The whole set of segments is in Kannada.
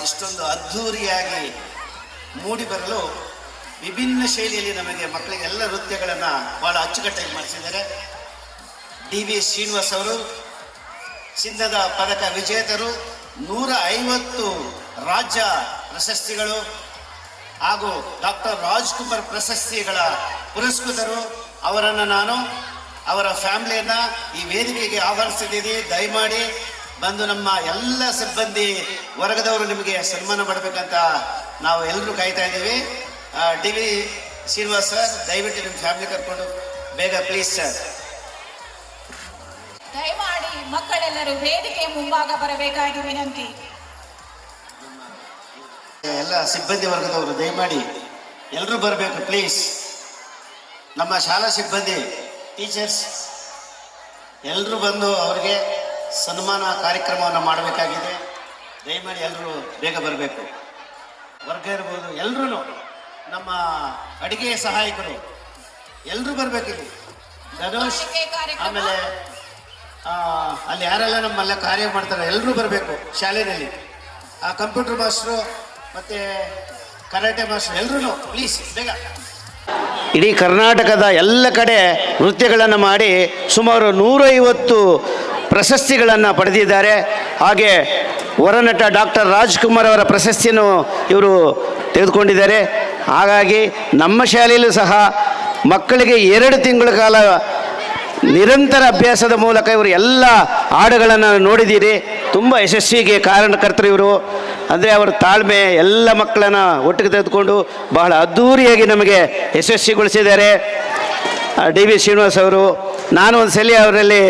ಇಷ್ಟೊಂದು ಅದ್ಧೂರಿಯಾಗಿ ಮೂಡಿ ಬರಲು ವಿಭಿನ್ನ ಶೈಲಿಯಲ್ಲಿ ನಮಗೆ ಮಕ್ಕಳಿಗೆಲ್ಲ ನೃತ್ಯಗಳನ್ನು ಭಾಳ ಅಚ್ಚುಕಟ್ಟಾಗಿ ಮಾಡಿಸಿದ್ದಾರೆ. DV ಶ್ರೀನಿವಾಸ್ ಅವರು ಚಿನ್ನದ ಪದಕ ವಿಜೇತರು, 150 ರಾಜ್ಯ ಪ್ರಶಸ್ತಿಗಳು ಹಾಗೂ ಡಾಕ್ಟರ್ ರಾಜ್ಕುಮಾರ್ ಪ್ರಶಸ್ತಿಗಳ ಪುರಸ್ಕೃತರು. ಅವರನ್ನು ನಾನು ಅವರ ಫ್ಯಾಮಿಲಿಯನ್ನು ಈ ವೇದಿಕೆಗೆ ಆಹ್ವಾನಿಸಿದ್ದೀನಿ. ದಯಮಾಡಿ ಬಂದು ನಮ್ಮ ಎಲ್ಲ ಸಿಬ್ಬಂದಿ ವರ್ಗದವರು ನಿಮಗೆ ಸನ್ಮಾನ ಮಾಡಬೇಕಂತ ನಾವು ಎಲ್ಲರೂ ಕಾಯ್ತಾ ಇದ್ದೀವಿ. DV ಶ್ರೀನಿವಾಸ್ ಸರ್, ದಯವಿಟ್ಟು ನಿಮ್ಮ ಫ್ಯಾಮಿಲಿ ಕರ್ಕೊಂಡು ಬೇಗ ಪ್ಲೀಸ್ ಸರ್. ದಯಮಾಡಿ ಮಕ್ಕಳೆಲ್ಲರೂ ವೇದಿಕೆ ಮುಂಭಾಗ ಬರಬೇಕಾಗಿ ವಿನಂತಿ. ಎಲ್ಲ ಸಿಬ್ಬಂದಿ ವರ್ಗದವರು ದಯಮಾಡಿ ಎಲ್ಲರೂ ಬರಬೇಕು ಪ್ಲೀಸ್. ನಮ್ಮ ಶಾಲಾ ಸಿಬ್ಬಂದಿ ಟೀಚರ್ಸ್ ಎಲ್ಲರೂ ಬಂದು ಅವರಿಗೆ ಸನ್ಮಾನ ಕಾರ್ಯಕ್ರಮವನ್ನು ಮಾಡಬೇಕಾಗಿದೆ. ದಯಮಾಡಿ ಎಲ್ಲರೂ ಬೇಗ ಬರಬೇಕು. ವರ್ಗ ಇರ್ಬೋದು, ಎಲ್ಲರೂ ನಮ್ಮ ಅಡಿಗೆ ಸಹಾಯಕರು ಎಲ್ಲರೂ ಬರಬೇಕಿದೆ. ಧನುಷ್, ಆಮೇಲೆ ಅಲ್ಲಿ ಯಾರೆಲ್ಲ ನಮ್ಮೆಲ್ಲ ಕಾರ್ಯ ಮಾಡ್ತಾರೆ ಎಲ್ಲರೂ ಬರಬೇಕು. ಶಾಲೆಯಲ್ಲಿ ಕಂಪ್ಯೂಟರ್ ಮಾಸ್ಟ್ರು ಮತ್ತು ಕರಾಟೆ ಮಾಸ್ಟ್ರು ಎಲ್ಲರೂ ಪ್ಲೀಸ್ ಬೇಗ. ಇಡೀ ಕರ್ನಾಟಕದ ಎಲ್ಲ ಕಡೆ ನೃತ್ಯಗಳನ್ನು ಮಾಡಿ ಸುಮಾರು 150 ಪ್ರಶಸ್ತಿಗಳನ್ನು ಪಡೆದಿದ್ದಾರೆ. ಹಾಗೆ ವರನಟ ಡಾಕ್ಟರ್ ರಾಜ್ಕುಮಾರ್ ಅವರ ಪ್ರಶಸ್ತಿಯನ್ನು ಇವರು ತೆಗೆದುಕೊಂಡಿದ್ದಾರೆ. ಹಾಗಾಗಿ ನಮ್ಮ ಶಾಲೆಯಲ್ಲೂ ಸಹ ಮಕ್ಕಳಿಗೆ 2 ತಿಂಗಳ ಕಾಲ ನಿರಂತರ ಅಭ್ಯಾಸದ ಮೂಲಕ ಇವರು ಎಲ್ಲ ಹಾಡುಗಳನ್ನು ನೋಡಿದ್ದೀರಿ. ತುಂಬ ಯಶಸ್ವಿಗೆ ಕಾರಣಕರ್ತರು ಇವರು. ಅಂದರೆ ಅವರ ತಾಳ್ಮೆ, ಎಲ್ಲ ಮಕ್ಕಳನ್ನು ಒಟ್ಟಿಗೆ ತೆಗೆದುಕೊಂಡು ಬಹಳ ಅದ್ಧೂರಿಯಾಗಿ ನಮಗೆ ಯಶಸ್ವಿಗೊಳಿಸಿದ್ದಾರೆ DV ಶ್ರೀನಿವಾಸ್ ಅವರು. ನಾನು ಒಂದು ಸಲ ಅವರಲ್ಲಿ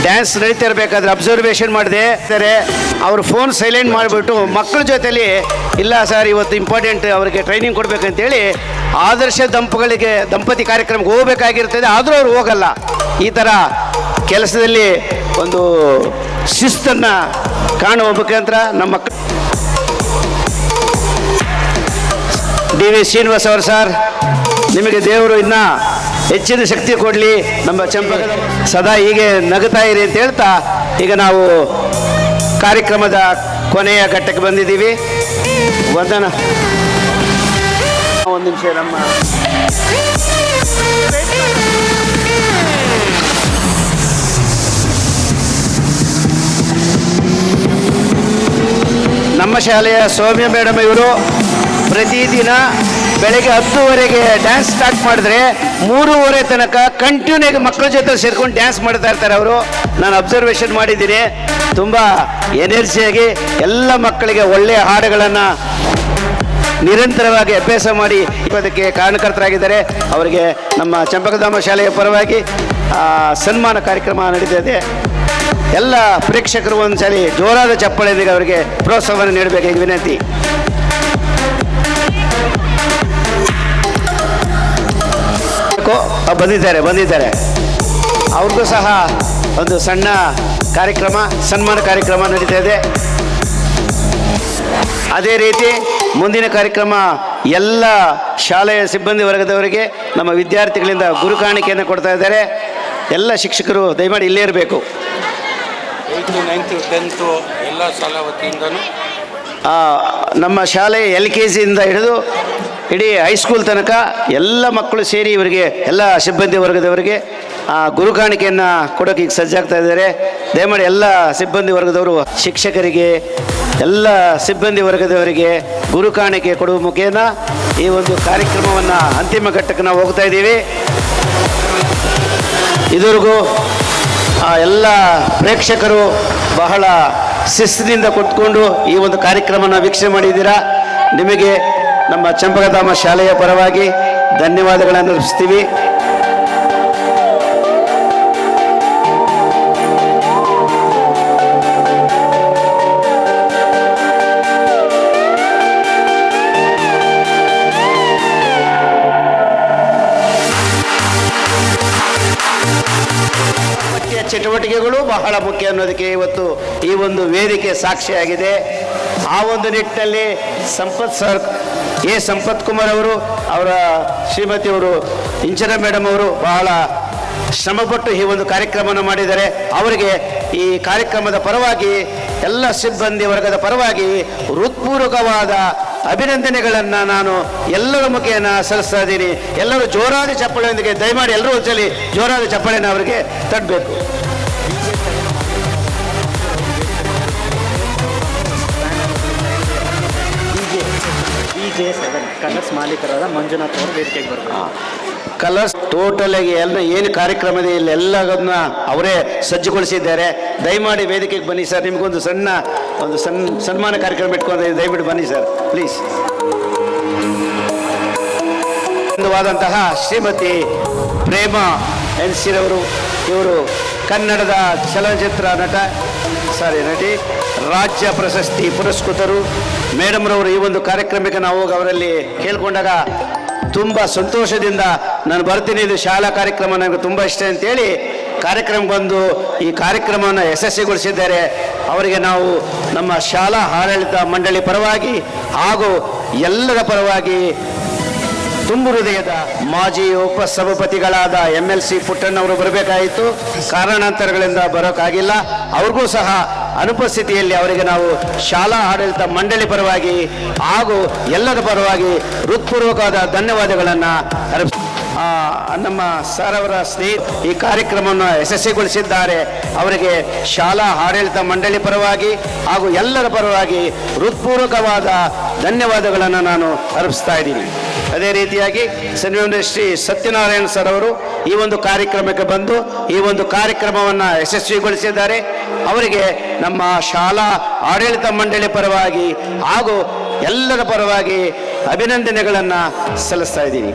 ಡ್ಯಾನ್ಸ್ ನಡೀತಾ ಇರಬೇಕಾದ್ರೆ ಅಬ್ಸರ್ವೇಷನ್ ಮಾಡಿದೆ. ಅವರು ಫೋನ್ ಸೈಲೆಂಟ್ ಮಾಡಿಬಿಟ್ಟು ಮಕ್ಕಳ ಜೊತೆಲಿ ಇಲ್ಲ ಸರ್ ಇವತ್ತು ಇಂಪಾರ್ಟೆಂಟ್ ಅವರಿಗೆ ಟ್ರೈನಿಂಗ್ ಕೊಡಬೇಕಂತೇಳಿ ಆದರ್ಶ ದಂಪತಿ ಕಾರ್ಯಕ್ರಮಕ್ಕೆ ಹೋಗಬೇಕಾಗಿರ್ತದೆ, ಆದರೂ ಅವ್ರು ಹೋಗಲ್ಲ. ಈ ಥರ ಕೆಲಸದಲ್ಲಿ ಒಂದು ಶಿಸ್ತನ್ನು ಕಾಣುವ ಮುಖಾಂತರ ನಮ್ಮ DV ಶ್ರೀನಿವಾಸ್ ಅವರು ಸರ್, ನಿಮಗೆ ದೇವರು ಇನ್ನೂ ಹೆಚ್ಚಿನ ಶಕ್ತಿ ಕೊಡಲಿ. ನಮ್ಮ ಚಂಪಕ ಸದಾ ಹೀಗೆ ನಗುತ್ತಾ ಇರಿ ಅಂತ ಹೇಳ್ತಾ ಈಗ ನಾವು ಕಾರ್ಯಕ್ರಮದ ಕೊನೆಯ ಘಟ್ಟಕ್ಕೆ ಬಂದಿದ್ದೀವಿ. ವಂದನ ಒಂದು ನಿಮಿಷ. ನಮ್ಮ ಶಾಲೆಯ ಸೌಮ್ಯ ಮೇಡಮ್ ಇವರು ಪ್ರತಿದಿನ ಬೆಳಗ್ಗೆ 10:00ವರೆಗೆ ಡ್ಯಾನ್ಸ್ ಸ್ಟಾರ್ಟ್ ಮಾಡಿದ್ರೆ 3:30 ತನಕ ಕಂಟಿನ್ಯೂಗೆ ಮಕ್ಕಳ ಜೊತೆ ಸೇರ್ಕೊಂಡು ಡ್ಯಾನ್ಸ್ ಮಾಡ್ತಾ ಇರ್ತಾರೆ ಅವರು. ನಾನು ಅಬ್ಸರ್ವೇಷನ್ ಮಾಡಿದ್ದೀನಿ. ತುಂಬ ಎನರ್ಜಿಯಾಗಿ ಎಲ್ಲ ಮಕ್ಕಳಿಗೆ ಒಳ್ಳೆಯ ಹಾಡುಗಳನ್ನು ನಿರಂತರವಾಗಿ ಅಭ್ಯಾಸ ಮಾಡಿ ಅದಕ್ಕೆ ಕಾರಣಕರ್ತರಾಗಿದ್ದಾರೆ. ಅವರಿಗೆ ನಮ್ಮ ಚಂಪಕಧಾಮ ಶಾಲೆಯ ಪರವಾಗಿ ಸನ್ಮಾನ ಕಾರ್ಯಕ್ರಮ ನಡೀತಾ ಇದೆ. ಎಲ್ಲ ಪ್ರೇಕ್ಷಕರು ಒಂದು ಸಲ ಜೋರಾದ ಚಪ್ಪಾಳೆಯೊಂದಿಗೆ ಅವರಿಗೆ ಪ್ರೋತ್ಸಾಹವನ್ನು ನೀಡಬೇಕಾಗಿ ವಿನಂತಿ. ಬಂದಿದ್ದಾರೆ ಅವ್ರಿಗೂ ಸಹ ಒಂದು ಸಣ್ಣ ಕಾರ್ಯಕ್ರಮ, ಸನ್ಮಾನ ಕಾರ್ಯಕ್ರಮ ನಡೀತಾ ಇದೆ. ಅದೇ ರೀತಿ ಮುಂದಿನ ಕಾರ್ಯಕ್ರಮ ಎಲ್ಲ ಶಾಲೆಯ ಸಿಬ್ಬಂದಿ ವರ್ಗದವರಿಗೆ ನಮ್ಮ ವಿದ್ಯಾರ್ಥಿಗಳಿಂದ ಗುರು ಕಾಣಿಕೆಯನ್ನು ಕೊಡ್ತಾ ಇದ್ದಾರೆ. ಎಲ್ಲ ಶಿಕ್ಷಕರು ದಯಮಾಡಿ ಇಲ್ಲೇ ಇರಬೇಕು. 8th, 9th, 10th ಎಲ್ಲ ಶಾಲಾ ವತಿಯಿಂದನೂ ನಮ್ಮ ಶಾಲೆ LKGಯಿಂದ ಹಿಡಿದು ಇಡೀ ಹೈಸ್ಕೂಲ್ ತನಕ ಎಲ್ಲ ಮಕ್ಕಳು ಸೇರಿ ಇವರಿಗೆ ಎಲ್ಲ ಸಿಬ್ಬಂದಿ ವರ್ಗದವರಿಗೆ ಗುರು ಕಾಣಿಕೆಯನ್ನು ಕೊಡೋಕೆ ಈಗ ಸಜ್ಜಾಗ್ತಾ ಇದ್ದಾರೆ. ದಯಮಾಡಿ ಎಲ್ಲ ಸಿಬ್ಬಂದಿ ವರ್ಗದವರು ಶಿಕ್ಷಕರಿಗೆ, ಎಲ್ಲ ಸಿಬ್ಬಂದಿ ವರ್ಗದವರಿಗೆ ಗುರು ಕಾಣಿಕೆ ಕೊಡುವ ಮುಖೇನ ಈ ಒಂದು ಕಾರ್ಯಕ್ರಮವನ್ನು ಅಂತಿಮ ಘಟ್ಟಕ್ಕೆ ನಾವು ಹೋಗ್ತಾ ಇದ್ದೀವಿ. ಇದುವರೆಗೂ ಎಲ್ಲ ಪ್ರೇಕ್ಷಕರು ಬಹಳ ಶಿಸ್ತಿನಿಂದ ಕೂತ್ಕೊಂಡು ಈ ಒಂದು ಕಾರ್ಯಕ್ರಮನ ವೀಕ್ಷಣೆ ಮಾಡಿದ್ದೀರಾ. ನಿಮಗೆ ನಮ್ಮ ಚಂಪಕಧಾಮ ಶಾಲೆಯ ಪರವಾಗಿ ಧನ್ಯವಾದಗಳನ್ನು ಅರ್ಪಿಸ್ತೀವಿ. ಚಟುವಟಿಕೆಗಳು ಬಹಳ ಮುಖ್ಯ ಅನ್ನೋದಕ್ಕೆ ಇವತ್ತು ಈ ಒಂದು ವೇದಿಕೆ ಸಾಕ್ಷಿಯಾಗಿದೆ. ಆ ಒಂದು ನಿಟ್ಟಿನಲ್ಲಿ ಸಂಪತ್ ಕುಮಾರ್ ಅವರು, ಅವರ ಶ್ರೀಮತಿಯವರು ಇಂಚನ ಮೇಡಮ್ ಅವರು ಬಹಳ ಶ್ರಮಪಟ್ಟು ಈ ಒಂದು ಕಾರ್ಯಕ್ರಮವನ್ನು ಮಾಡಿದ್ದಾರೆ. ಅವರಿಗೆ ಈ ಕಾರ್ಯಕ್ರಮದ ಪರವಾಗಿ ಎಲ್ಲ ಸಿಬ್ಬಂದಿ ವರ್ಗದ ಪರವಾಗಿ ಹೃತ್ಪೂರ್ವಕವಾದ ಅಭಿನಂದನೆಗಳನ್ನು ನಾನು ಎಲ್ಲರ ಮುಖೇನ ಸಲ್ಲಿಸ್ತಾ ಇದ್ದೀನಿ. ಎಲ್ಲರೂ ಜೋರಾದ ಚಪ್ಪಾಳೆಯೊಂದಿಗೆ ದಯಮಾಡಿ ಎಲ್ಲರೂ ಒಂದ್ಸಲಿ ಜೋರಾದ ಚಪ್ಪಾಳೆನ ಅವರಿಗೆ ತಟ್ಟಬೇಕು. BJ7 ಕಲರ್ಸ್ ಮಾಲೀಕರಾದ ಮಂಜುನಾಥ್ ಅವರು ವೇದಿಕೆಗೆ ಬರ್ತಾರೆ. ಕಲರ್ಸ್ ಟೋಟಲಾಗಿ ಎಲ್ಲ ಏನು ಕಾರ್ಯಕ್ರಮ ಇದೆ ಇಲ್ಲಿ ಎಲ್ಲದನ್ನ ಅವರೇ ಸಜ್ಜುಗೊಳಿಸಿದ್ದಾರೆ. ದಯಮಾಡಿ ವೇದಿಕೆಗೆ ಬನ್ನಿ ಸರ್. ನಿಮಗೊಂದು ಸನ್ಮಾನ ಕಾರ್ಯಕ್ರಮ ಇಟ್ಕೊಂಡು ದಯವಿಟ್ಟು ಬನ್ನಿ ಸರ್ ಪ್ಲೀಸ್. ವಾದಂತಹ ಶ್ರೀಮತಿ ಪ್ರೇಮ NC ರವರು, ಇವರು ಕನ್ನಡದ ಚಲನಚಿತ್ರ ನಟಿ, ರಾಜ್ಯ ಪ್ರಶಸ್ತಿ ಪುರಸ್ಕೃತರು. ಮೇಡಮ್ರವರು ಈ ಒಂದು ಕಾರ್ಯಕ್ರಮಕ್ಕೆ ನಾವು ಹೋಗಿ ಅವರಲ್ಲಿ ಕೇಳ್ಕೊಂಡಾಗ ತುಂಬ ಸಂತೋಷದಿಂದ ನಾನು ಬರ್ತೀನಿ, ಇದು ಶಾಲಾ ಕಾರ್ಯಕ್ರಮ ನನಗೆ ತುಂಬ ಇಷ್ಟ ಅಂತೇಳಿ ಕಾರ್ಯಕ್ರಮ ಬಂದು ಈ ಕಾರ್ಯಕ್ರಮವನ್ನು ಯಶಸ್ವಿಗೊಳಿಸಿದ್ದಾರೆ. ಅವರಿಗೆ ನಾವು ನಮ್ಮ ಶಾಲಾ ಆಡಳಿತ ಮಂಡಳಿ ಪರವಾಗಿ ಹಾಗೂ ಎಲ್ಲರ ಪರವಾಗಿ ತುಂಬು ಹೃದಯದ ಮಾಜಿ ಉಪಸಭಾಪತಿಗಳಾದ MLC ಪುಟ್ಟಣ್ಣವರು ಬರಬೇಕಾಯಿತು, ಕಾರಣಾಂತರಗಳಿಂದ ಬರೋಕ್ಕಾಗಿಲ್ಲ. ಅವ್ರಿಗೂ ಸಹ ಅನುಪಸ್ಥಿತಿಯಲ್ಲಿ ಅವರಿಗೆ ನಾವು ಶಾಲಾ ಆಡಳಿತ ಮಂಡಳಿ ಪರವಾಗಿ ಹಾಗೂ ಎಲ್ಲರ ಪರವಾಗಿ ಹೃತ್ಪೂರ್ವಕವಾದ ಧನ್ಯವಾದಗಳನ್ನು ನಮ್ಮ ಸರ್ ಅವರ ಈ ಕಾರ್ಯಕ್ರಮವನ್ನು ಯಶಸ್ವಿಗೊಳಿಸಿದ್ದಾರೆ. ಅವರಿಗೆ ಶಾಲಾ ಆಡಳಿತ ಮಂಡಳಿ ಪರವಾಗಿ ಹಾಗೂ ಎಲ್ಲರ ಪರವಾಗಿ ಹೃತ್ಪೂರ್ವಕವಾದ ಧನ್ಯವಾದಗಳನ್ನು ನಾನು ಅರ್ಪಿಸ್ತಾ ಇದ್ದೀನಿ. ಅದೇ ರೀತಿಯಾಗಿ ಸನ್ಮಾನ್ಯ ಶ್ರೀ ಸತ್ಯನಾರಾಯಣ ಸರ್ ಅವರು ಈ ಒಂದು ಕಾರ್ಯಕ್ರಮಕ್ಕೆ ಬಂದು ಈ ಒಂದು ಕಾರ್ಯಕ್ರಮವನ್ನು ಯಶಸ್ವಿಗೊಳಿಸಿದ್ದಾರೆ. ಅವರಿಗೆ ನಮ್ಮ ಶಾಲಾ ಆಡಳಿತ ಮಂಡಳಿ ಪರವಾಗಿ ಹಾಗೂ ಎಲ್ಲರ ಪರವಾಗಿ ಅಭಿನಂದನೆಗಳನ್ನು ಸಲ್ಲಿಸ್ತಾ ಇದ್ದೀನಿ.